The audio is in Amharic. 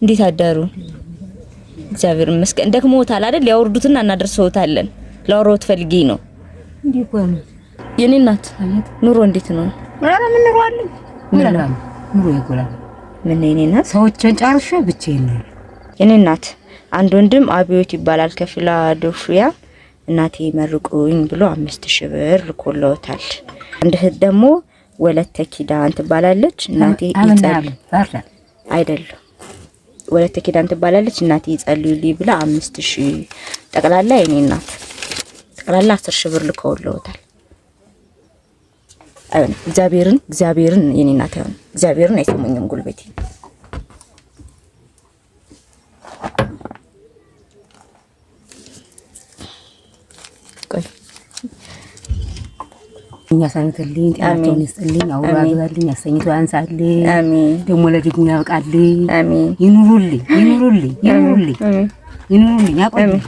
እንዴት አዳሩ? እግዚአብሔር ይመስገን። ደክሞታል አይደል? ያወርዱትና እናደርሰውታለን። ላወራው ትፈልጊ ነው እንዴ? ቆም የኔ እናት ኑሮ እንዴት ነው? ኧረ ምን ኑሮ አለ? ኑሮ ይጎላል። ምን የኔ እናት ሰዎችን ጨርሼ ብቻዬን ነው። የኔ እናት አንድ ወንድም አብዮት ይባላል ከፊላ ዶፍያ እናቴ መርቁኝ ብሎ 5000 ብር ልኮልዎታል። አንድ እህት ደግሞ ወለተ ኪዳን ትባላለች እናቴ ይጸልይ አይደለም ወለተ ኪዳን ትባላለች እናቴ ይጸልዩልኝ ብላ 5000 ጠቅላላ የኔ እናት ጠቅላላ 10000 ብር ልኮልዎታል። አይሆን እግዚአብሔርን የኔ እናት አይሆን እግዚአብሔርን አይሰሙኝም ጉልበቴ እኛ ሳንተልኝ ጤናቸውን ይስጥልኝ አውራግልኝ አሰኝቶ ያንሳልኝ አሜን ደሞ ለድግሙ ያብቃልኝ አሜን ይኑሩልኝ ያቆዩልኝ